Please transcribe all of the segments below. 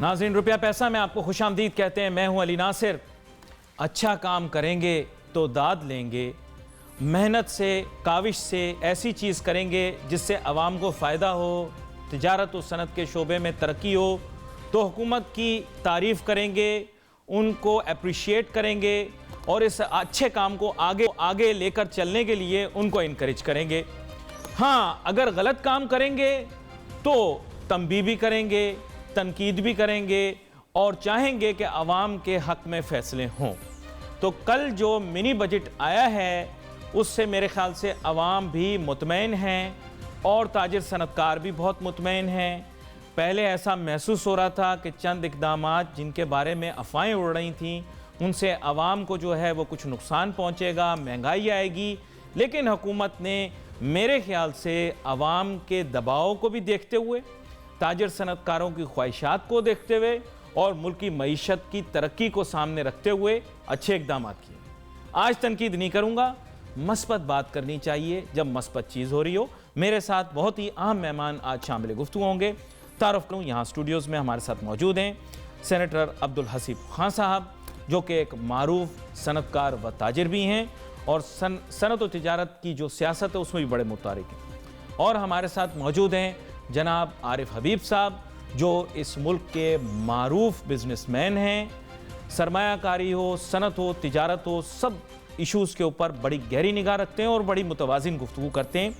ناظرین روپیہ پیسہ میں آپ کو خوش آمدید کہتے ہیں. میں ہوں علی ناصر. اچھا کام کریں گے تو داد لیں گے, محنت سے کاوش سے ایسی چیز کریں گے جس سے عوام کو فائدہ ہو, تجارت و صنعت کے شعبے میں ترقی ہو تو حکومت کی تعریف کریں گے, ان کو اپریشیٹ کریں گے اور اس اچھے کام کو آگے لے کر چلنے کے لیے ان کو انکریج کریں گے. ہاں اگر غلط کام کریں گے تو تنبیہ بھی کریں گے, تنقید بھی کریں گے اور چاہیں گے کہ عوام کے حق میں فیصلے ہوں. تو کل جو منی بجٹ آیا ہے اس سے میرے خیال سے عوام بھی مطمئن ہیں اور تاجر صنعت کار بھی بہت مطمئن ہیں. پہلے ایسا محسوس ہو رہا تھا کہ چند اقدامات جن کے بارے میں افواہیں اڑ رہی تھیں ان سے عوام کو جو ہے وہ کچھ نقصان پہنچے گا, مہنگائی آئے گی, لیکن حکومت نے میرے خیال سے عوام کے دباؤ کو بھی دیکھتے ہوئے, تاجر صنعت کاروں کی خواہشات کو دیکھتے ہوئے اور ملک کی معیشت کی ترقی کو سامنے رکھتے ہوئے اچھے اقدامات کیے. آج تنقید نہیں کروں گا, مثبت بات کرنی چاہیے جب مثبت چیز ہو رہی ہو. میرے ساتھ بہت ہی اہم مہمان آج شامل گفتگو ہوں گے. تعارف کروں, یہاں اسٹوڈیوز میں ہمارے ساتھ موجود ہیں سینیٹر عبدالحسیب خان صاحب جو کہ ایک معروف صنعت کار و تاجر بھی ہیں اور صنعت و تجارت کی جو سیاست ہے اس میں بھی بڑے متحرک ہیں. اور ہمارے ساتھ موجود ہیں جناب عارف حبیب صاحب جو اس ملک کے معروف بزنس مین ہیں, سرمایہ کاری ہو, صنعت ہو, تجارت ہو, سب ایشوز کے اوپر بڑی گہری نگاہ رکھتے ہیں اور بڑی متوازن گفتگو کرتے ہیں.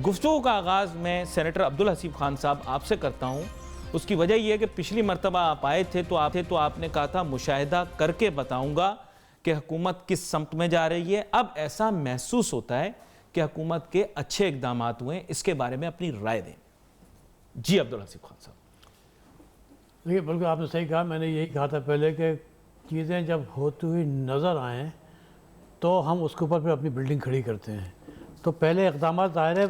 گفتگو کا آغاز میں سینیٹر عبدالحسیب خان صاحب آپ سے کرتا ہوں. اس کی وجہ یہ ہے کہ پچھلی مرتبہ آپ آئے تھے تو آپ نے کہا تھا مشاہدہ کر کے بتاؤں گا کہ حکومت کس سمت میں جا رہی ہے. اب ایسا محسوس ہوتا ہے کہ حکومت کے اچھے اقدامات ہوئے, اس کے بارے میں اپنی رائے دیں. جی عبدالحسیب خان صاحب. دیکھیے بلکہ آپ نے صحیح کہا, میں نے یہی کہا تھا پہلے کہ چیزیں جب ہوتی ہوئی نظر آئیں تو ہم اس کے اوپر پھر اپنی بلڈنگ کھڑی کرتے ہیں. تو پہلے اقدامات ظاہر ہے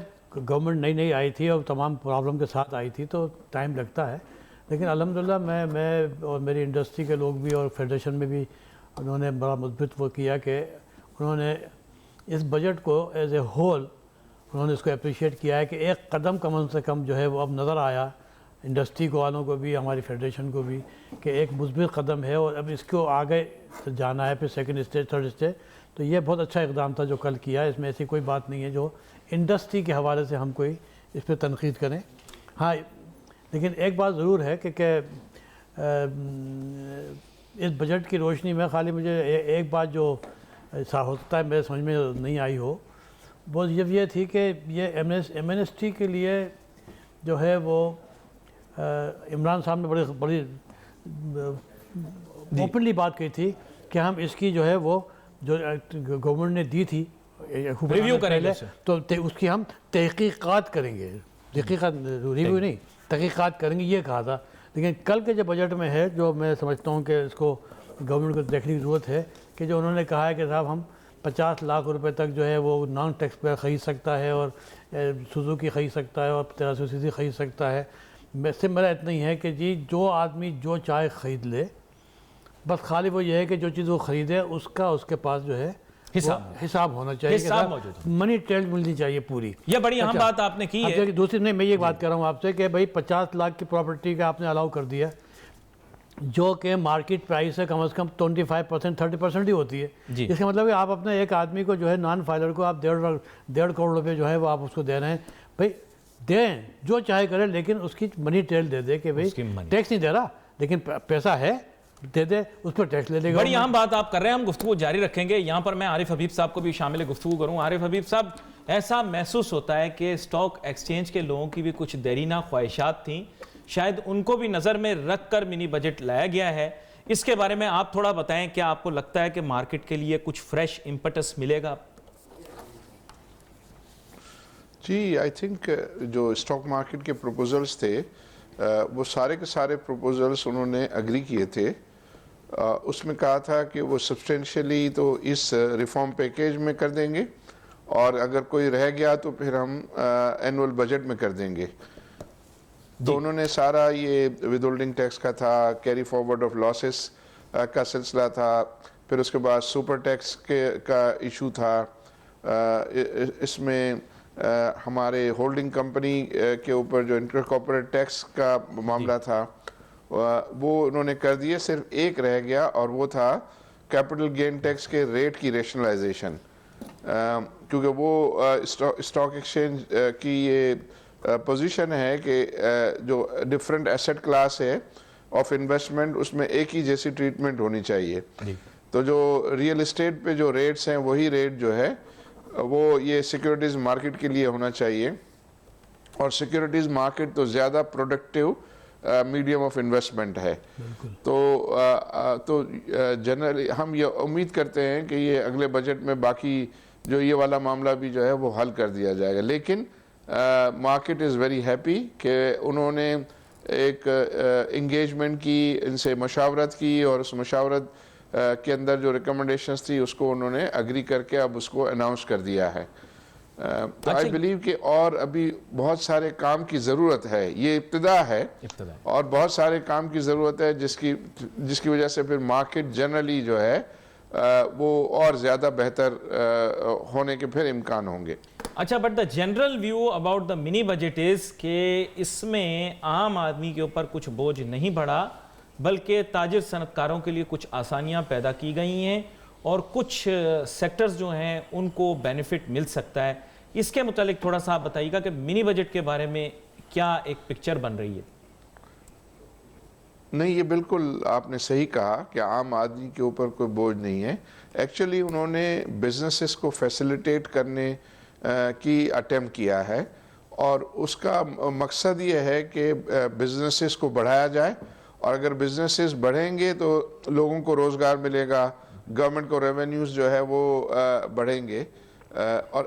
گورنمنٹ نئی آئی تھی اور تمام پرابلم کے ساتھ آئی تھی تو ٹائم لگتا ہے, لیکن الحمدللہ میں اور میری انڈسٹری کے لوگ بھی اور فیڈریشن میں بھی انہوں نے بڑا مثبت وہ کیا کہ انہوں نے اس بجٹ کو ایز اے ہول انہوں نے اس کو اپریشیٹ کیا ہے کہ ایک قدم کم سے کم جو ہے وہ اب نظر آیا انڈسٹری کو والوں کو بھی, ہماری فیڈریشن کو بھی, کہ ایک مثبت قدم ہے اور اب اس کو آگے جانا ہے, پھر سیکنڈ اسٹیج, تھرڈ اسٹیج. تو یہ بہت اچھا اقدام تھا جو کل کیا. اس میں ایسی کوئی بات نہیں ہے جو انڈسٹری کے حوالے سے ہم کوئی اس پہ تنقید کریں. ہاں لیکن ایک بات ضرور ہے کہ اس بجٹ کی روشنی میں خالی مجھے ایک بات جو ہو سکتا ہے میرے سمجھ میں نہیں آئی ہو, وہ یہ تھی کہ یہ ایم این ایس ٹی کے لیے جو ہے وہ عمران صاحب نے بڑی اوپنلی بات کہی تھی کہ ہم اس کی جو ہے وہ جو گورنمنٹ نے دی تھی ریویو کریں گے تو اس کی ہم تحقیقات کریں گے. ریویو نہیں, تحقیقات کریں گے, یہ کہا تھا. لیکن کل کے جو بجٹ میں ہے جو میں سمجھتا ہوں کہ اس کو گورنمنٹ کو دیکھنے کی ضرورت ہے کہ جو انہوں نے کہا ہے کہ صاحب ہم 50 لاکھ روپے تک جو ہے وہ نان ٹیکس پہ خرید سکتا ہے اور سوزوکی خرید سکتا ہے اور 8300 cc خرید سکتا ہے. اس سے میرا اتنا ہی ہے کہ جی جو آدمی جو چاہے خرید لے, بس خالی وہ یہ ہے کہ جو چیز وہ خریدے اس کے پاس جو ہے حساب ہونا چاہیے, منی ٹریل ملنی چاہیے پوری. یہ بڑی اہم بات آپ نے کی ہے. دوسری نہیں, میں یہ بات کر رہا ہوں آپ سے کہ بھائی 50 لاکھ کی پراپرٹی کا آپ نے الاؤ کر دیا جو کہ مارکیٹ پرائس سے کم 25% 30% ہی ہوتی ہے. اس کا مطلب ہے آپ اپنے ایک آدمی کو جو ہے نان فائلر کو آپ 1.5 کروڑ روپے جو ہے وہ آپ اس کو دے رہے ہیں. بھائی دیں جو چاہے کرے, لیکن اس کی منی ٹریل دے دے کہ بھائی ٹیکس نہیں دے رہا لیکن پیسہ ہے, دے دے, اس پر ٹیکس لے لے گا. بڑی اہم بات آپ کر رہے ہیں, ہم گفتگو جاری رکھیں گے. یہاں پر میں عارف حبیب صاحب کو بھی شامل گفتگو کروں. عارف حبیب صاحب, ایسا محسوس ہوتا ہے کہ اسٹاک ایکسچینج کے لوگوں کی بھی کچھ دیرینہ خواہشات تھیں, شاید ان کو بھی نظر میں رکھ کر منی بجٹ لایا گیا ہے. اس کے بارے میں آپ تھوڑا بتائیں, کیا آپ کو لگتا ہے کہ مارکیٹ کے لیے کچھ فریش امپٹس ملے گا؟ جی آئی تھنک جو اسٹاک مارکیٹ کے پروپوزلز تھے وہ سارے کے سارے پروپوزلز انہوں نے اگری کیے تھے. اس میں کہا تھا کہ وہ سبسٹینشلی تو اس ریفارم پیکیج میں کر دیں گے اور اگر کوئی رہ گیا تو پھر ہم اینول بجٹ میں کر دیں گے. تو انہوں نے سارا یہ ود ہولڈنگ ٹیکس کا تھا, کیری فارورڈ آف لاسز کا سلسلہ تھا, پھر اس کے بعد سپر ٹیکس کا ایشو تھا, اس میں ہمارے ہولڈنگ کمپنی کے اوپر جو انٹر کارپوریٹ ٹیکس کا معاملہ تھا, وہ انہوں نے کر دیے، صرف ایک رہ گیا اور وہ تھا کیپٹل گین ٹیکس کے ریٹ کی ریشنلائزیشن، کیونکہ وہ اسٹاک ایکسچینج کی یہ پوزیشن ہے کہ جو ڈفرینٹ ایسٹ کلاس ہے آف انویسٹمنٹ اس میں ایک ہی جیسی ٹریٹمنٹ ہونی چاہیے. تو جو ریئل اسٹیٹ پہ جو ریٹس ہیں وہی ریٹ جو ہے وہ یہ سیکیورٹیز مارکیٹ کے لیے ہونا چاہیے، اور سیکیورٹیز مارکیٹ تو زیادہ پروڈکٹیو میڈیم آف انویسٹمنٹ ہے. تو جنرلی ہم یہ امید کرتے ہیں کہ یہ اگلے بجٹ میں باقی جو یہ والا معاملہ بھی جو ہے وہ حل کر دیا جائے گا. لیکن مارکیٹ از ویری ہیپی کہ انہوں نے ایک انگیجمنٹ کی، ان سے مشاورت کی، اور اس مشاورت کے اندر جو ریکمنڈیشنز تھی اس کو انہوں نے اگری کر کے اب اس کو اناؤنس کر دیا ہے. تو آئی بلیو کہ اور ابھی بہت سارے کام کی ضرورت ہے، یہ ابتدا ہے اور بہت سارے کام کی ضرورت ہے جس کی وجہ سے پھر مارکیٹ جنرلی جو ہے وہ اور زیادہ بہتر ہونے کے پھر امکان ہوں گے. اچھا، but the general view about the mini budget is کہ اس میں عام آدمی کے اوپر کچھ بوجھ نہیں بڑھا، بلکہ تاجر صنعت کاروں کے لیے کچھ آسانیاں پیدا کی گئی ہیں اور کچھ سیکٹرز جو ہیں ان کو بینیفٹ مل سکتا ہے. اس کے متعلق تھوڑا سا آپ بتائیے گا کہ منی بجٹ کے بارے میں کیا ایک پکچر بن رہی ہے؟ نہیں، یہ بالکل آپ نے صحیح کہا کہ عام آدمی کے اوپر کوئی بوجھ نہیں ہے. ایکچولی انہوں نے بزنسز کو فیسیلیٹیٹ کرنے کی اٹیمپٹ کیا ہے، اور اس کا مقصد یہ ہے کہ بزنسز کو بڑھایا جائے، اور اگر بزنسز بڑھیں گے تو لوگوں کو روزگار ملے گا، گورنمنٹ کو ریونیوز جو ہے وہ بڑھیں گے. اور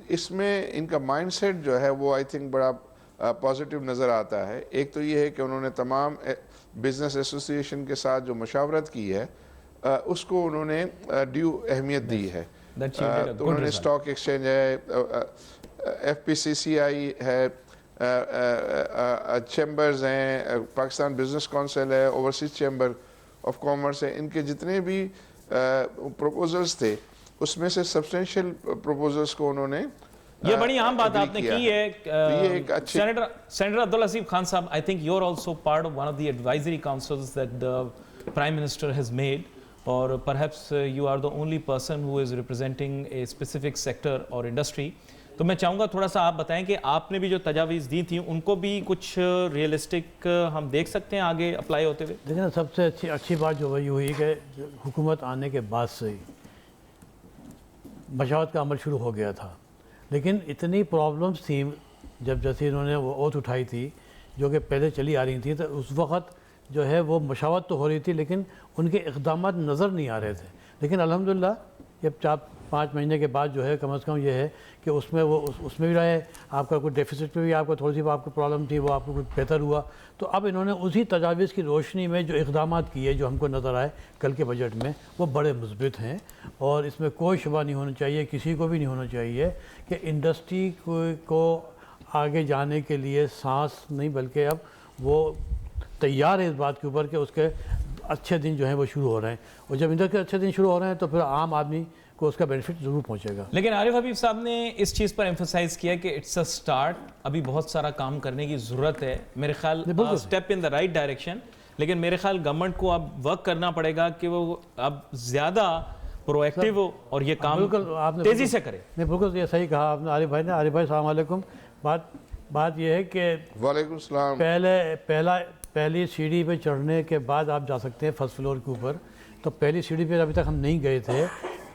اس میں ان کا مائنڈ سیٹ جو ہے وہ آئی تھنک بڑا پازیٹیو نظر آتا ہے. ایک تو یہ ہے کہ انہوں نے تمام بزنس ایسوسی ایشن کے ساتھ جو مشاورت کی ہے اس کو انہوں نے ڈیو اہمیت دی ہے. تو انہوں نے اسٹاک ایکسچینج ہے، ایف پی سی سی آئی ہے، چیمبرز ہیں، پاکستان بزنس کونسل ہے، اوورسیز چیمبر آف کامرس ہے، ان کے جتنے بھی پروپوزلز تھے اس میں سے سبسٹینشیل پروپوزلز کو انہوں نے یہ بڑی عام بات آپ نے کی ہے. سینیٹر عبدالعزیز خان صاحب, I think you're also part of one of the advisory councils that the Prime Minister has made, or perhaps you are the only person who is representing a specific sector or industry. تو میں چاہوں گا تھوڑا سا آپ بتائیں کہ آپ نے بھی جو تجاویز دی تھیں ان کو بھی کچھ ریئلسٹک ہم دیکھ سکتے ہیں آگے اپلائی ہوتے ہوئے. دیکھیں نا, سب سے اچھی بات جو وہی ہوئی کہ حکومت آنے کے بعد سے ہی مشاورت کا عمل شروع ہو گیا تھا, لیکن اتنی پرابلمس تھیں جب جیسے انہوں نے وہ اوتھ اٹھائی تھی جو کہ پہلے چلی آ رہی تھیں, تو اس وقت جو ہے وہ مشاورت تو ہو رہی تھی لیکن ان کے اقدامات نظر نہیں آ رہے تھے. لیکن الحمدللہ یہ 4-5 مہینے کے بعد جو ہے کم از کم یہ ہے کہ اس میں بھی رہے, آپ کا کوئی ڈیفیسٹ میں بھی آپ کو تھوڑی سی آپ کو پرابلم تھی وہ آپ کو کچھ بہتر ہوا. تو اب انہوں نے اسی تجاویز کی روشنی میں جو اقدامات کیے جو ہم کو نظر آئے کل کے بجٹ میں وہ بڑے مثبت ہیں, اور اس میں کوئی شبہ نہیں ہونا چاہیے, کسی کو بھی نہیں ہونا چاہیے کہ انڈسٹری کو آگے جانے کے لیے سانس نہیں بلکہ اب وہ تیار ہے اس بات کے اوپر کہ اس کے اچھے دن جو ہیں وہ شروع ہو رہے ہیں, اور جب انڈسٹری کے اچھے دن شروع ہو رہے ہیں تو پھر عام آدمی کو اس کا بینیفٹ ضرور پہنچے گا. لیکن عارف حبیب صاحب نے اس چیز پر ایمفسائز کیا کہ اٹس اے سٹارٹ, ابھی بہت سارا کام کرنے کی ضرورت ہے. میرے خیال step in the right direction, لیکن میرے خیال گورنمنٹ کو اب ورک کرنا پڑے گا کہ وہ اب زیادہ پرو ایکٹیو ہو اور یہ کام تیزی سے کرے. نہیں, بالکل یہ صحیح کہا آپ نے عارف بھائی نے. عارف بھائی السلام علیکم. بات یہ ہے کہ وعلیکم السلام. پہلی سیڑھی پہ چڑھنے کے بعد آپ جا سکتے ہیں فرسٹ فلور کے اوپر, تو پہلی سیڑھی پہ ابھی تک ہم نہیں گئے تھے.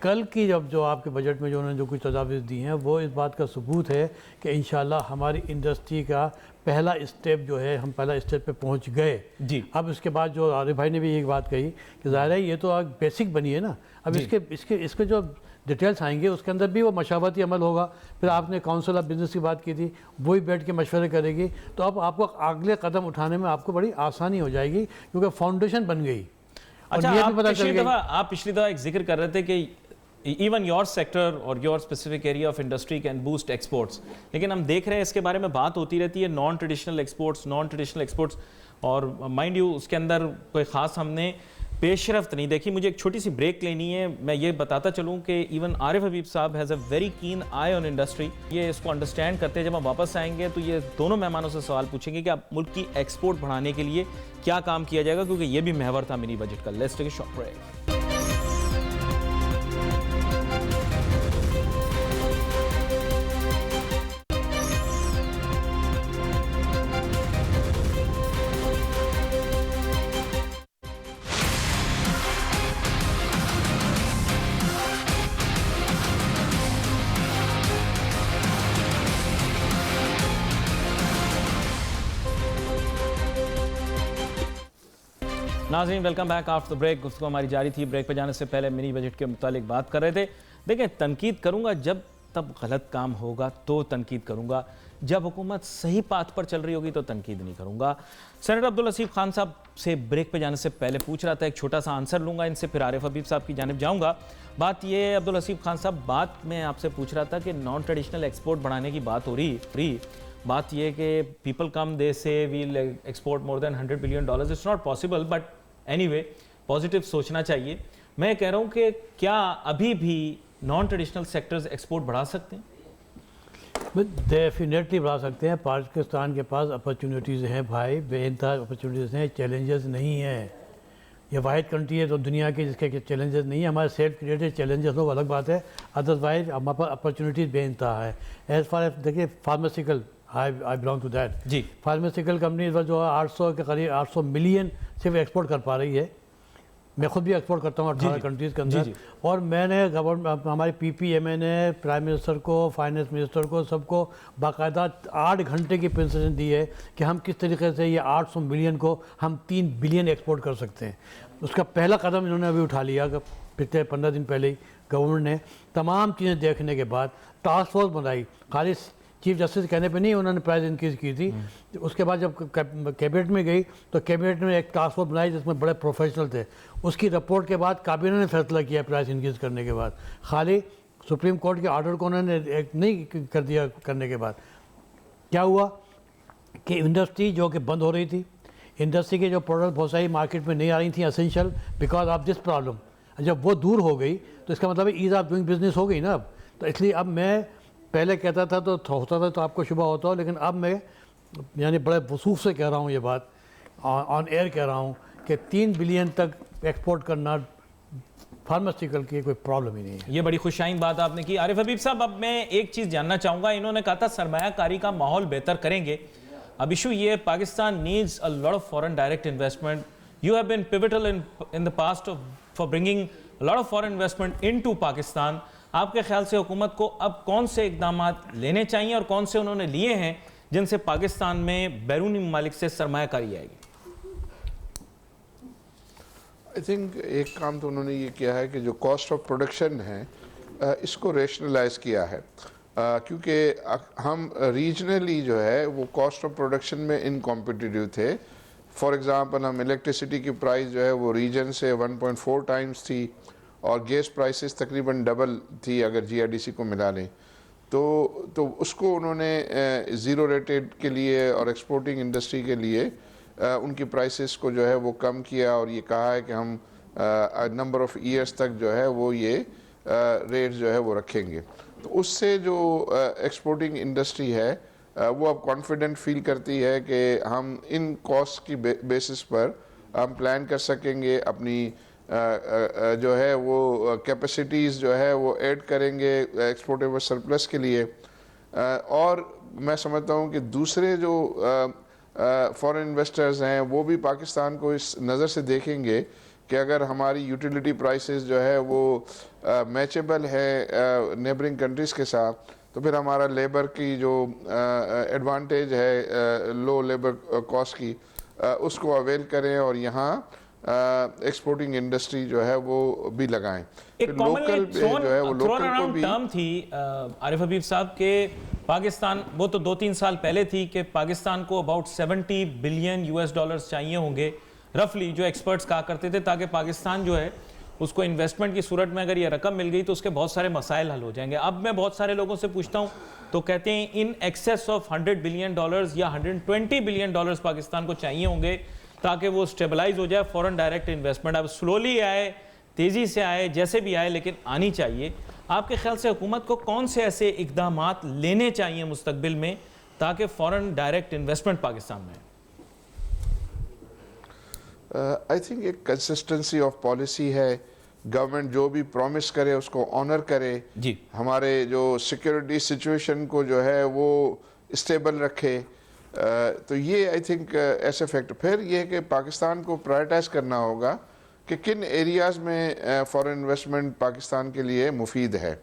کل کی جو آپ کے بجٹ میں جو انہوں نے جو کچھ تجاویز دی ہیں وہ اس بات کا ثبوت ہے کہ انشاءاللہ ہماری انڈسٹری کا پہلا اسٹیپ جو ہے ہم پہلا اسٹیپ پہ پہنچ گئے. جی, اب اس کے بعد جو عارف بھائی نے بھی ایک بات کہی کہ ظاہر ہے یہ تو ایک بیسک بنی ہے نا, اب اس کے جو ڈیٹیلز آئیں گے اس کے اندر بھی وہ مشاورتی عمل ہوگا. پھر آپ نے کاؤنسل آف بزنس کی بات کی تھی, وہی بیٹھ کے مشورے کرے گی, تو اب آپ کو اگلے قدم اٹھانے میں آپ کو بڑی آسانی ہو جائے گی کیونکہ فاؤنڈیشن بن گئی. اچھا, آپ پچھلی دفعہ ایک ذکر کر رہے تھے کہ even your sector or your specific area of industry can boost exports, لیکن ہم دیکھ رہے ہیں اس کے بارے میں بات ہوتی رہتی ہے نان ٹریڈیشنل ایکسپورٹس, اور مائنڈ یو اس کے اندر کوئی خاص ہم نے پیش رفت نہیں دیکھی. مجھے ایک چھوٹی سی بریک لینی ہے. میں یہ بتاتا چلوں کہ ایون عارف حبیب صاحب has a very can I on industry. یہ اس کو انڈرسٹینڈ کرتے ہیں. جب ہم واپس آئیں گے تو یہ دونوں مہمانوں سے سوال پوچھیں گے کہ اب ملک کی ایکسپورٹ بڑھانے کے لیے کیا کام کیا جائے گا, کیونکہ یہ بھی محور تھا منی بجٹ کا. Let's take a short break. ناظرین ویلکم بیک آفٹر بریک. گفتگو ہماری جاری تھی. بریک پہ جانے سے پہلے منی بجٹ کے متعلق بات کر رہے تھے. دیکھیں, تنقید کروں گا جب تب غلط کام ہوگا تو تنقید کروں گا. جب حکومت صحیح پاتھ پر چل رہی ہوگی تو تنقید نہیں کروں گا. سینیٹر عبداللطیف خان صاحب سے بریک پہ جانے سے پہلے پوچھ رہا تھا, ایک چھوٹا سا آنسر لوں گا ان سے, پھر عارف حبیب صاحب کی جانب جاؤں گا. بات یہ ہے عبداللطیف خان صاحب, بات میں آپ سے پوچھ رہا تھا کہ نان ٹریڈیشنل ایکسپورٹ بڑھانے کی بات ہو رہی. بات یہ کہ people come they say we'll export more than $100 billion. It's not possible, but anyway positive سوچنا چاہیے. میں کہہ رہا ہوں کہ کیا ابھی بھی نان ٹریڈیشنل سیکٹرز ایکسپورٹ بڑھا سکتے ہیں؟ ڈیفینیٹلی بڑھا سکتے ہیں. پاکستان کے پاس اپرچونیٹیز ہیں بھائی, بے انتہا اپرچونیٹیز ہیں. چیلنجز نہیں ہیں. یہ واحد کنٹری ہے تو دنیا کی جس کے چیلنجز نہیں ہیں. ہمارے سیلف کریٹڈ چیلنجز ہو الگ بات ہے, ادروائز ہمارے پاس اپرچونیٹیز بے انتہا ہے. ایز فار ایز دیکھیے pharmaceutical, I belong to that. جی, فارماسیکل کمپنیز جو ہے 800 کے قریب 800 ملین صرف ایکسپورٹ کر پا رہی ہے. میں خود بھی ایکسپورٹ کرتا ہوں 18 کنٹریز کے اندر. اور میں نے ہماری پی پی ایم اے نے پرائم منسٹر کو, فائنانس منسٹر کو, سب کو باقاعدہ 8 گھنٹے کی پریزنٹیشن دی ہے کہ ہم کس طریقے سے یہ 800 ملین کو ہم 3 بلین ایکسپورٹ کر سکتے ہیں. اس کا پہلا قدم انہوں نے ابھی اٹھا لیا پچھلے 15 دن پہلے ہی. گورنمنٹ نے تمام چیزیں دیکھنے کے بعد ٹاسک فورس بنائی. خالی چیف جسٹس کہنے پہ نہیں انہوں نے پرائز انکریز کی تھی. اس کے بعد جب کیبنٹ میں گئی تو کیبنٹ نے ایک ٹاسک فورس بنائی جس میں بڑے پروفیشنل تھے. اس کی رپورٹ کے بعد کابینہ نے فیصلہ کیا پرائز انکریز کرنے کے بعد. خالی سپریم کورٹ کے آرڈر کو انہوں نے ایک نہیں کر دیا. کرنے کے بعد کیا ہوا کہ انڈسٹری جو کہ بند ہو رہی تھی, انڈسٹری کے جو پروڈکٹ بہت ساری مارکیٹ میں نہیں آ رہی تھیں essential because of this problem, جب وہ دور ہو گئی تو اس کا مطلب ایز آف ڈوئنگ بزنس ہو گئی نا اب. تو اس لیے اب میں پہلے کہتا تھا تو ہوتا تھا تو آپ کو شبہ ہوتا ہو, لیکن اب میں یعنی بڑے وصوف سے کہہ رہا ہوں, یہ بات آن ایئر کہہ رہا ہوں کہ 3 بلین تک ایکسپورٹ کرنا فارماسیوٹیکل کی کوئی پرابلم ہی نہیں ہے. یہ بڑی خوش آئند بات آپ نے کی. عارف حبیب صاحب, اب میں ایک چیز جاننا چاہوں گا. انہوں نے کہا تھا سرمایہ کاری کا ماحول بہتر کریں گے. اب ایشو یہ ہے, Pakistan needs a lot of foreign direct investment. You have been pivotal in the past for bringing a lot of foreign investment into Pakistan. آپ کے خیال سے حکومت کو اب کون سے اقدامات لینے چاہیے اور کون سے انہوں نے لیے ہیں جن سے پاکستان میں بیرونی ممالک سے سرمایہ کاری آئے گی؟ آئی تھنک ایک کام تو انہوں نے یہ کیا ہے کہ جو کاسٹ آف پروڈکشن ہے اس کو ریشنلائز کیا ہے, کیونکہ ہم ریجنلی جو ہے وہ کاسٹ آف پروڈکشن میں انکمپیٹیٹیو تھے. فار ایگزامپل ہم الیکٹریسٹی کی پرائز جو ہے وہ ریجن سے 1.4 ٹائمز تھی اور گیس پرائسز تقریباً ڈبل تھی اگر جی آر ڈی سی کو ملا لیں. تو اس کو انہوں نے زیرو ریٹڈ کے لیے اور ایکسپورٹنگ انڈسٹری کے لیے ان کی پرائسز کو جو ہے وہ کم کیا اور یہ کہا ہے کہ ہم نمبر آف ایئرس تک جو ہے وہ یہ ریٹ جو ہے وہ رکھیں گے. تو اس سے جو ایکسپورٹنگ انڈسٹری ہے وہ اب کانفیڈنٹ فیل کرتی ہے کہ ہم ان کاسٹ کی بیسس پر ہم پلان کر سکیں گے, اپنی جو ہے وہ کیپیسٹیز جو ہے وہ ایڈ کریں گے ایکسپورٹیبل سرپلس کے لیے. اور میں سمجھتا ہوں کہ دوسرے جو فورن انویسٹرز ہیں وہ بھی پاکستان کو اس نظر سے دیکھیں گے کہ اگر ہماری یوٹیلیٹی پرائسز جو ہے وہ میچیبل ہے نیبرنگ کنٹریز کے ساتھ, تو پھر ہمارا لیبر کی جو ایڈوانٹیج ہے لو لیبر کاسٹ کی اس کو اویل کریں اور یہاں ایکسپورٹنگ انڈسٹری جو ہے وہ بھی لگائیں. ایک لوکل جو ہے وہ لوکل کو بھی ٹرم تھی عارف حبیب صاحب کے پاکستان, وہ تو 2-3 سال پہلے تھی کہ پاکستان کو اباؤٹ $70 بلین چاہیے ہوں گے رفلی, جو ایکسپرٹس کہا کرتے تھے, تاکہ پاکستان جو ہے اس کو انویسٹمنٹ کی صورت میں اگر یہ رقم مل گئی تو اس کے بہت سارے مسائل حل ہو جائیں گے. اب میں بہت سارے لوگوں سے پوچھتا ہوں تو کہتے ہیں ان ایکسیس آف $100 بلین یا $120 بلین پاکستان کو چاہیے ہوں گے تاکہ وہ اسٹیبلائز ہو جائے. فورن ڈائریکٹ انویسٹمنٹ اب سلولی آئے, تیزی سے آئے, جیسے بھی آئے, لیکن آنی چاہیے. آپ کے خیال سے حکومت کو کون سے ایسے اقدامات لینے چاہیے مستقبل میں تاکہ فورن ڈائریکٹ انویسٹمنٹ پاکستان میں؟ آئی تھنک ایک کنسسٹنسی آف پالیسی ہے. گورنمنٹ جو بھی پرومس کرے اس کو آنر کرے. جی, ہمارے جو سیکیورٹی سچویشن کو جو ہے وہ اسٹیبل رکھے. تو یہ آئی تھنک ایسے فیکٹر. پھر یہ ہے کہ پاکستان کو پرائرٹائز کرنا ہوگا کہ کن ایریاز میں فورن انویسٹمنٹ پاکستان کے لیے مفید ہے.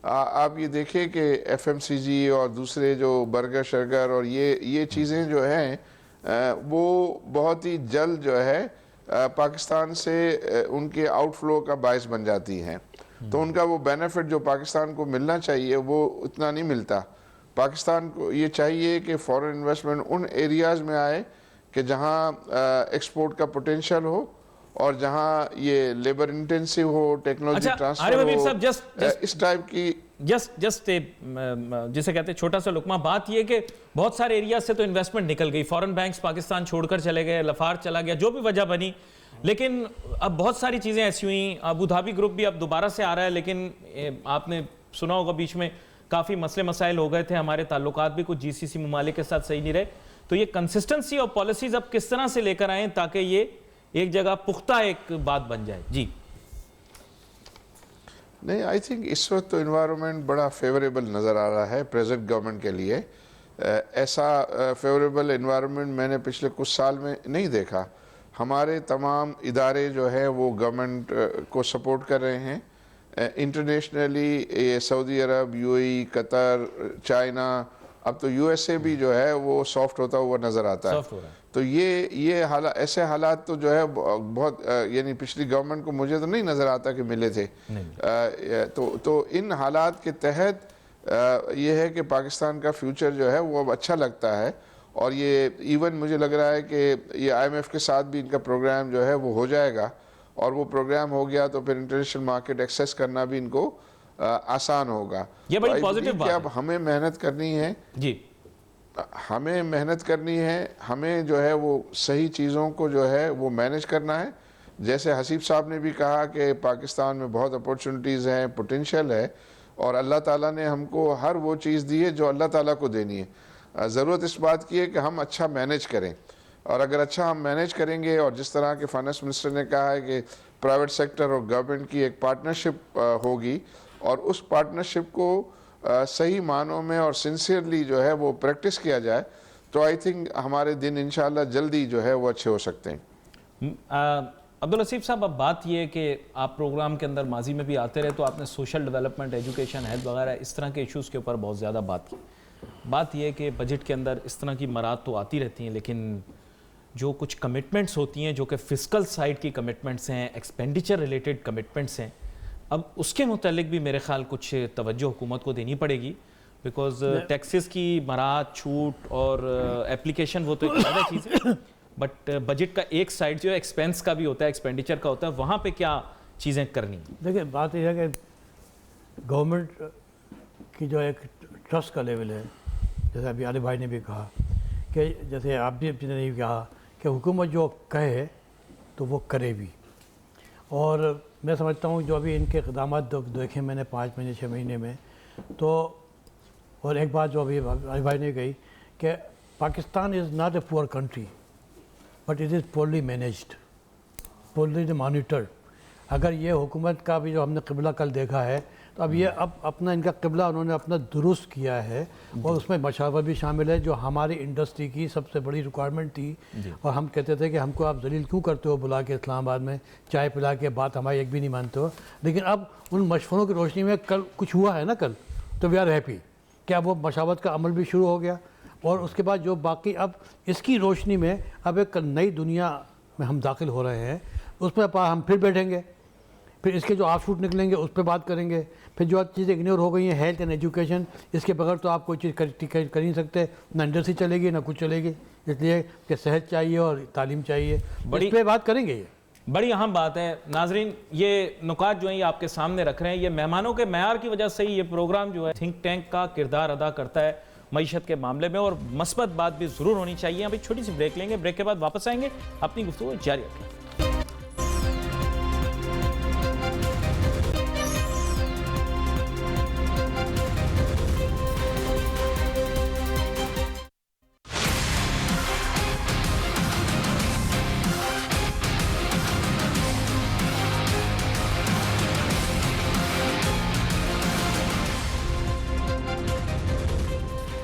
آپ یہ دیکھیں کہ ایف ایم سی جی اور دوسرے جو برگر شرگر اور یہ چیزیں جو ہیں وہ بہت ہی جلد جو ہے پاکستان سے ان کے آؤٹ فلو کا باعث بن جاتی ہیں. تو ان کا وہ بینیفٹ جو پاکستان کو ملنا چاہیے وہ اتنا نہیں ملتا. پاکستان کو یہ چاہیے کہ فورن انویسٹمنٹ ان ایریاز میں آئے کہ جہاں ایکسپورٹ کا پوٹینشیل ہو اور جہاں یہ لیبر انٹینسیو ہو, ٹیکنالوجی ٹرانسفر ہو, اس ٹائپ کی. جسٹ جسے کہتے ہیں چھوٹا سا لقمہ. بات یہ کہ بہت سارے ایریاز سے تو انویسٹمنٹ نکل گئی, فورن بینکس پاکستان چھوڑ کر چلے گئے, لفار چلا گیا, جو بھی وجہ بنی, لیکن اب بہت ساری چیزیں ایسی ہوئیں. ابو دھابی گروپ بھی اب دوبارہ سے آ رہا ہے, لیکن آپ نے سنا ہوگا بیچ میں کافی مسئلے مسائل ہو گئے تھے, ہمارے تعلقات بھی کچھ جی سی سی ممالک کے ساتھ صحیح نہیں رہے. تو یہ کنسسٹنسی اور پالیسیز اب کس طرح سے لے کر آئیں تاکہ یہ ایک جگہ پختہ ایک بات بن جائے؟ جی نہیں, آئی تھنک اس وقت تو انوائرمنٹ بڑا فیوریبل نظر آ رہا ہے پریزنٹ گورنمنٹ کے لیے. ایسا فیوریبل انوائرمنٹ میں نے پچھلے کچھ سال میں نہیں دیکھا. ہمارے تمام ادارے جو ہیں وہ گورنمنٹ کو سپورٹ کر رہے ہیں. Internationally Saudi Arab, you a E, Qatar, China, اب تو یو ایس اے بھی جو ہے وہ سافٹ ہوتا ہوا نظر آتا ہے. تو یہ حالات, ایسے حالات تو جو ہے بہت, یعنی پچھلی گورنمنٹ کو مجھے تو نہیں نظر آتا کہ ملے تھے. تو ان حالات کے تحت یہ ہے کہ پاکستان کا فیوچر جو ہے وہ اب اچھا لگتا ہے. اور یہ ایون مجھے لگ رہا ہے کہ یہ آئی ایم ایف کے ساتھ بھی ان کا پروگرام جو ہے وہ ہو جائے گا, اور وہ پروگرام ہو گیا تو پھر انٹرنیشنل مارکیٹ ایکسیس کرنا بھی ان کو آسان ہوگا. یہ بڑی پازیٹیو بات ہے. اب ہمیں محنت کرنی ہے. جی, ہمیں محنت کرنی ہے. ہمیں جو ہے وہ صحیح چیزوں کو جو ہے وہ مینیج کرنا ہے. جیسے حسیب صاحب نے بھی کہا کہ پاکستان میں بہت اپورچونٹیز ہیں, پوٹینشیل ہے, اور اللہ تعالیٰ نے ہم کو ہر وہ چیز دی ہے جو اللہ تعالیٰ کو دینی ہے. ضرورت اس بات کی ہے کہ ہم اچھا مینیج کریں, اور اگر اچھا ہم مینیج کریں گے, اور جس طرح کہ فائنانس منسٹر نے کہا ہے کہ پرائیویٹ سیکٹر اور گورنمنٹ کی ایک پارٹنرشپ ہوگی, اور اس پارٹنرشپ کو صحیح معنوں میں اور سنسیئرلی جو ہے وہ پریکٹس کیا جائے, تو آئی تھنک ہمارے دن انشاءاللہ جلدی جو ہے وہ اچھے ہو سکتے ہیں. عبداللطیف صاحب, اب بات یہ ہے کہ آپ پروگرام کے اندر ماضی میں بھی آتے رہے, تو آپ نے سوشل ڈیولپمنٹ, ایجوکیشن, ہیلتھ وغیرہ اس طرح کے ایشوز کے اوپر بہت زیادہ بات کی. بات یہ ہے کہ بجٹ کے اندر اس طرح کی مراد تو آتی رہتی ہیں, لیکن جو کچھ کمٹمنٹس ہوتی ہیں جو کہ فسکل سائڈ کی کمٹمنٹس ہیں, ایکسپینڈیچر ریلیٹڈ کمٹمنٹس ہیں, اب اس کے متعلق بھی میرے خیال کچھ توجہ حکومت کو دینی پڑے گی, بیکاز ٹیکسز کی مراد, چھوٹ اور اپلیکیشن وہ تو ایک زیادہ چیز ہے, بٹ بجٹ کا ایک سائڈ جو ہے ایکسپینس کا بھی ہوتا ہے, ایکسپینڈیچر کا ہوتا ہے, وہاں پہ کیا چیزیں کرنی ہیں؟ دیکھیں, بات یہ ہے کہ گورنمنٹ کی جو ایک ٹرسٹ کا لیول ہے, جیسے ابھی علی بھائی نے بھی کہا کہ جیسے آپ بھی اپنے نے کہا کہ حکومت جو کہے تو وہ کرے بھی. اور میں سمجھتا ہوں جو ابھی ان کے اقدامات دیکھے میں نے 5 مہینے 6 مہینے میں, تو اور ایک بات جو ابھی علی بھائی نے کہی کہ پاکستان از ناٹ اے پور country but it is poorly managed, poorly monitored. اگر یہ حکومت کا بھی جو ہم نے قبلہ کل دیکھا ہے, تو اب یہ اپنا ان کا قبلہ انہوں نے اپنا درست کیا ہے, اور اس میں مشاورت بھی شامل ہے جو ہماری انڈسٹری کی سب سے بڑی ریکوائرمنٹ تھی. اور ہم کہتے تھے کہ ہم کو آپ ذلیل کیوں کرتے ہو بلا کے اسلام آباد میں, چائے پلا کے بات ہماری ایک بھی نہیں مانتے ہو. لیکن اب ان مشوروں کی روشنی میں کل کچھ ہوا ہے نا کل, تو وی آر ہیپی کہ اب وہ مشاورت کا عمل بھی شروع ہو گیا. اور اس کے بعد جو باقی اب اس کی روشنی میں اب ایک نئی دنیا میں ہم داخل ہو رہے ہیں, اس میں ہم پھر بیٹھیں گے, پھر اس کے جو آف شوٹ نکلیں گے اس پہ بات کریں گے. پھر جو چیزیں اگنور ہو گئی ہیں, ہیلتھ اینڈ ایجوکیشن, اس کے بغیر تو آپ کوئی چیز کر نہیں سکتے, نہ انڈسٹری چلے گی نہ کچھ چلے گی. اس لیے کہ صحت چاہیے اور تعلیم چاہیے, اس پہ بات کریں گے. یہ بڑی اہم بات ہے. ناظرین, یہ نکات جو ہیں یہ آپ کے سامنے رکھ رہے ہیں. یہ مہمانوں کے معیار کی وجہ سے ہی یہ پروگرام جو ہے تھنک ٹینک کا کردار ادا کرتا ہے. معیشت کے معاملے میں، اور مثبت بات بھی ضرور ہونی چاہیے. ابھی چھوٹی سی بریک لیں گے، بریک کے بعد واپس آئیں گے، اپنی گفتگو جاری رکھیں.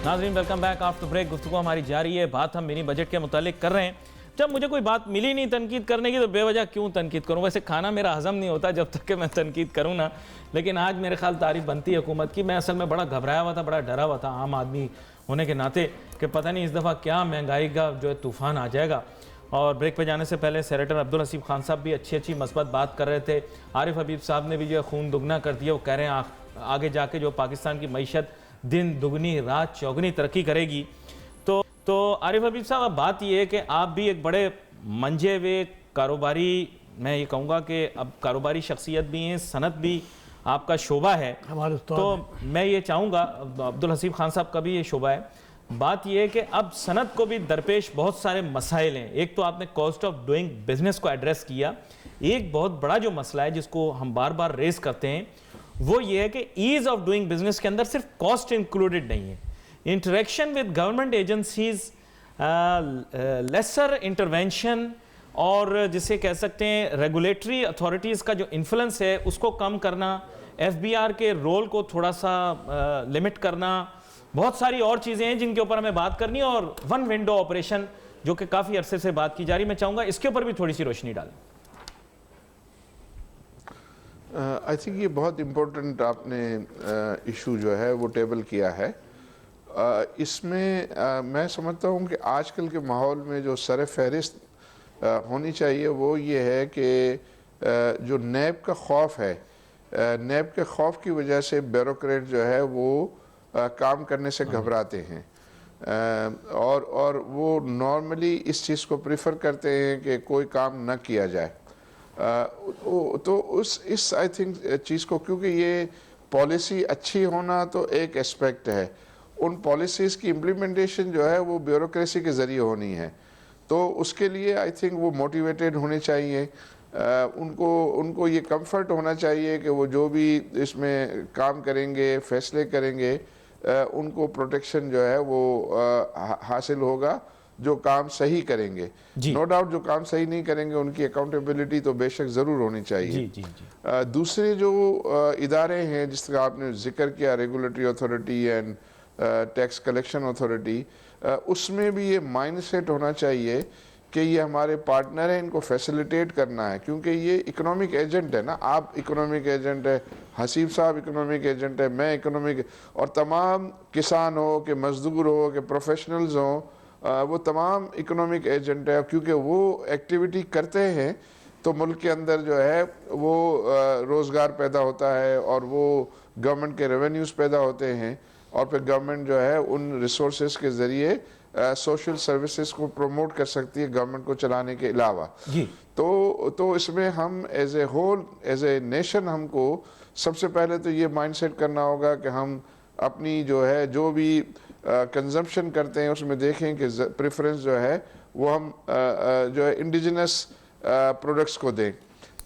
ناظرین ویلکم بیک آفٹر بریک. گفتگو ہماری جاری ہے. بات ہم منی بجٹ کے متعلق کر رہے ہیں. جب مجھے کوئی بات ملی نہیں تنقید کرنے کی تو بے وجہ کیوں تنقید کروں؟ ویسے کھانا میرا ہضم نہیں ہوتا جب تک کہ میں تنقید کروں نا. لیکن آج میرے خیال تعریف بنتی ہے حکومت کی. میں اصل میں بڑا گھبرایا ہوا تھا، بڑا ڈرا ہوا تھا عام آدمی ہونے کے ناطے کہ پتہ نہیں اس دفعہ کیا مہنگائی کا جو ہے طوفان آ جائے گا. اور بریک پہ جانے سے پہلے سینیٹر عبدالحسیب خان صاحب بھی اچھی مثبت بات کر رہے تھے. عارف حبیب صاحب نے بھی جو ہے خون دگنا کر دیا. وہ کہہ رہے ہیں آگے جا کے جو پاکستان کی معیشت دن دگنی رات چوگنی ترقی کرے گی. تو عارف حبیب صاحب اب بات یہ ہے کہ آپ بھی ایک بڑے منجے ہوئے کاروباری، میں یہ کہوں گا کہ اب کاروباری شخصیت بھی ہیں، صنعت بھی آپ کا شعبہ ہے. تو میں یہ چاہوں گا، عبدالحسیب خان صاحب کا بھی یہ شعبہ ہے، بات یہ ہے کہ اب صنعت کو بھی درپیش بہت سارے مسائل ہیں. ایک تو آپ نے کاسٹ آف ڈوئنگ بزنس کو ایڈریس کیا. ایک بہت بڑا جو مسئلہ ہے جس کو ہم بار بار ریز کرتے ہیں وہ یہ ہے کہ ایز آف ڈوئنگ بزنس کے اندر صرف کاسٹ انکلوڈڈ نہیں ہے. Interaction with government agencies, lesser intervention, اور جسے کہہ سکتے ہیں ریگولیٹری اتھارٹیز کا جو انفلوئنس ہے اس کو کم کرنا، ایف بی آر کے رول کو تھوڑا سا لمٹ کرنا، بہت ساری اور چیزیں ہیں جن کے اوپر ہمیں بات کرنی ہے. اور ون ونڈو آپریشن جو کہ کافی عرصے سے بات کی جا رہی، میں چاہوں گا اس کے اوپر بھی تھوڑی سی روشنی ڈالیں. آئی تھنک یہ بہت امپورٹنٹ آپ نے ایشو جو ہے وہ ٹیبل کیا ہے. اس میں میں سمجھتا ہوں کہ آج کل کے ماحول میں جو سر فہرست ہونی چاہیے وہ یہ ہے کہ جو نیب کا خوف ہے، نیب کے خوف کی وجہ سے بیوروکریٹ جو ہے وہ کام کرنے سے گھبراتے ہیں، اور وہ نارملی اس چیز کو پریفر کرتے ہیں کہ کوئی کام نہ کیا جائے. تو اس آئی تھنک چیز کو، کیونکہ یہ پالیسی اچھی ہونا تو ایک اسپیکٹ ہے، ان پالیسیز کی امپلیمنٹیشن جو ہے وہ بیوروکریسی کے ذریعے ہونی ہے. تو اس کے لیے آئی تھنک وہ موٹیویٹڈ ہونے چاہیے. ان کو یہ کمفرٹ ہونا چاہیے کہ وہ جو بھی اس میں کام کریں گے، فیصلے کریں گے، ان کو پروٹیکشن جو ہے وہ حاصل ہوگا جو کام صحیح کریں گے. نو ڈاؤٹ جو کام صحیح نہیں کریں گے ان کی اکاؤنٹیبلٹی تو بے شک ضرور ہونی چاہیے. دوسرے جو ادارے ہیں جس طرح آپ نے ذکر کیا، regulatory authority and tax collection authority, اس میں بھی یہ مائنڈ سیٹ ہونا چاہیے کہ یہ ہمارے پارٹنر ہیں، ان کو فیسیلیٹیٹ کرنا ہے، کیونکہ یہ اکنامک ایجنٹ ہے نا. آپ اکنامک ایجنٹ ہے، حسیب صاحب اکنامک ایجنٹ ہے، میں اکنامک، اور تمام کسان ہو کہ مزدور ہو کہ پروفیشنلز ہوں، وہ تمام اکنامک ایجنٹ ہے. کیونکہ وہ ایکٹیویٹی کرتے ہیں تو ملک کے اندر جو ہے وہ روزگار پیدا ہوتا ہے، اور وہ گورنمنٹ کے ریونیوز پیدا ہوتے ہیں، اور پھر گورنمنٹ جو ہے ان ریسورسز کے ذریعے سوشل سروسز کو پروموٹ کر سکتی ہے گورنمنٹ کو چلانے کے علاوہ. تو اس میں ہم as a whole, as a nation, ہم کو سب سے پہلے تو یہ مائنڈ سیٹ کرنا ہوگا کہ ہم اپنی جو ہے جو بھی کنزمپشن کرتے ہیں اس میں دیکھیں کہ پریفرنس جو ہے وہ ہم جو ہے انڈیجنس پروڈکٹس کو دیں.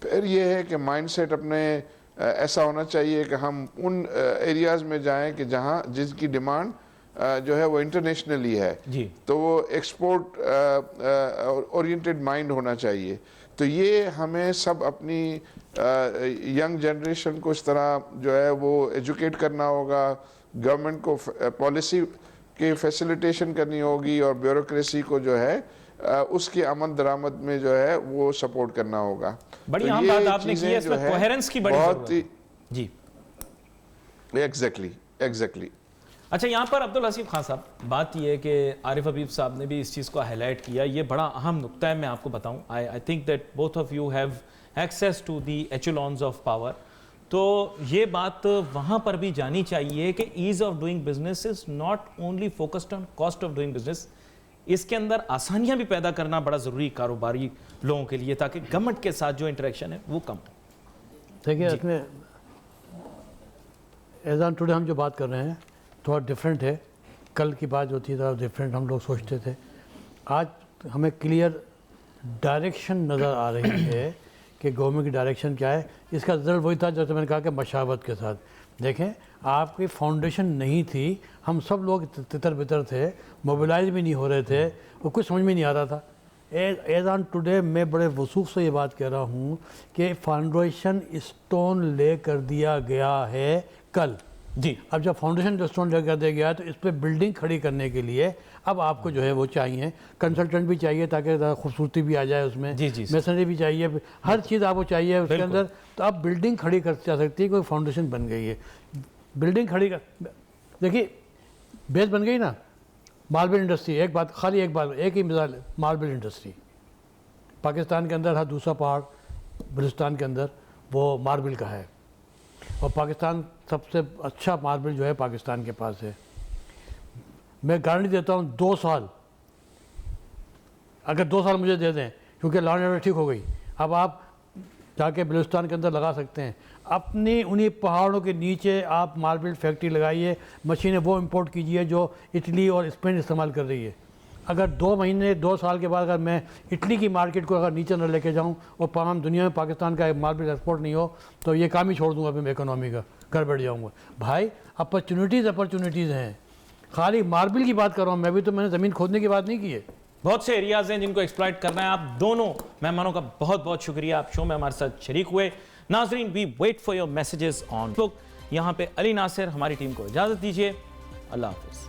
پھر یہ ہے کہ مائنڈ سیٹ اپنے ایسا ہونا چاہیے کہ ہم ان ایریاز میں جائیں کہ جہاں جس کی ڈیمانڈ جو ہے وہ انٹرنیشنلی ہے، تو وہ ایکسپورٹ اورینٹڈ مائنڈ ہونا چاہیے. تو یہ ہمیں سب اپنی ینگ جنریشن کو اس طرح جو ہے وہ ایجوکیٹ کرنا ہوگا، گورنمنٹ کو پالیسی کی فیسیلیٹیشن کرنی ہوگی، اور بیوروکریسی کو جو ہے اس کی عمل درآمد میں جو ہے وہ سپورٹ کرنا ہوگا. بڑی اہم بات آپ نے کی ہے، اس میں کوہیرنس کی بڑی ضرورت ہے. جی ایگزیکٹلی. اچھا، یہاں پر عبدالحسیب خان صاحب، بات یہ ہے کہ عارف حبیب صاحب نے بھی اس چیز کو ہائی لائٹ کیا. یہ بڑا اہم نقطہ ہے، میں آپ کو بتاؤں. I think that both of you have access to the echelons of power. تو یہ بات وہاں پر بھی جانی چاہیے کہ ease of doing business is not only focused on cost of doing business. اس کے اندر آسانیاں بھی پیدا کرنا بڑا ضروری کاروباری لوگوں کے لیے، تاکہ گورنمنٹ کے ساتھ جو انٹریکشن ہے وہ کم ہو. دیکھیے اس میں ایز آن ٹوڈے ہم جو بات کر رہے ہیں تھوڑا ڈفرینٹ ہے. کل کی بات جو تھی ذرا ڈفرینٹ ہم لوگ سوچتے تھے. آج ہمیں کلیئر ڈائریکشن نظر آ رہی ہے کہ گورنمنٹ کی ڈائریکشن کیا ہے. اس کا رزلٹ وہی تھا جیسے میں نے کہا کہ مشاورت کے ساتھ. دیکھیں آپ کی فاؤنڈیشن نہیں تھی, ہم سب لوگ تتر بتر تھے, موبلائز بھی نہیں ہو رہے تھے, وہ کچھ سمجھ میں نہیں آ رہا تھا. ایز آن ٹوڈے میں بڑے وثوق سے یہ بات کہہ رہا ہوں کہ فاؤنڈیشن اسٹون لے کر دیا گیا ہے کل. جی اب جب فاؤنڈیشن جو اسٹون لے کر دیا گیا ہے تو اس پہ بلڈنگ کھڑی کرنے کے لیے اب آپ کو جو ہے وہ چاہیے, کنسلٹنٹ بھی چاہیے تاکہ ذرا خوبصورتی بھی آ جائے اس میں, جی جی میسنری بھی چاہیے, ہر چیز آپ کو چاہیے اس کے اندر. تو اب بلڈنگ کھڑی کر جا سکتی ہے, کوئی فاؤنڈیشن بن گئی ہے, بلڈنگ کھڑی کر دیکھیے بیس بن گئی نا. ماربل انڈسٹری, ایک بات خالی ایک ہی مثال ہے, ماربل انڈسٹری پاکستان کے اندر ہر دوسرا پہاڑ بلوچستان کے اندر وہ ماربل کا ہے, اور پاکستان سب سے اچھا ماربل جو ہے پاکستان کے پاس ہے. میں گارنٹی دیتا ہوں 2 سال, اگر 2 سال مجھے دے دیں, کیونکہ لا اینڈ آرڈر ٹھیک ہو گئی, اب آپ جا کے بلوچستان کے اندر لگا سکتے ہیں. اپنی انہی پہاڑوں کے نیچے آپ ماربل فیکٹری لگائیے, مشینیں وہ امپورٹ کیجئے جو اٹلی اور اسپین استعمال کر رہی ہے. اگر 2 مہینے 2 سال کے بعد اگر میں اٹلی کی مارکیٹ کو اگر نیچے نہ لے کے جاؤں اور تمام دنیا میں پاکستان کا ماربل ایکسپورٹ نہیں ہو تو یہ کام ہی چھوڑ دوں گا, میں اکنامی کا گھر بیٹھ جاؤں گا. بھائی اپرچونیٹیز ہیں, خالی ماربل کی بات کر رہا ہوں میں بھی, تو میں نے زمین کھودنے کی بات نہیں کی ہے. بہت سے ایریاز ہیں جن کو ایکسپلائٹ کرنا ہے. آپ دونوں مہمانوں کا بہت بہت شکریہ, آپ شو میں ہمارے ساتھ شریک ہوئے. ناظرین we wait for your messages on Facebook. یہاں پہ علی ناصر ہماری ٹیم کو اجازت دیجیے. اللہ حافظ.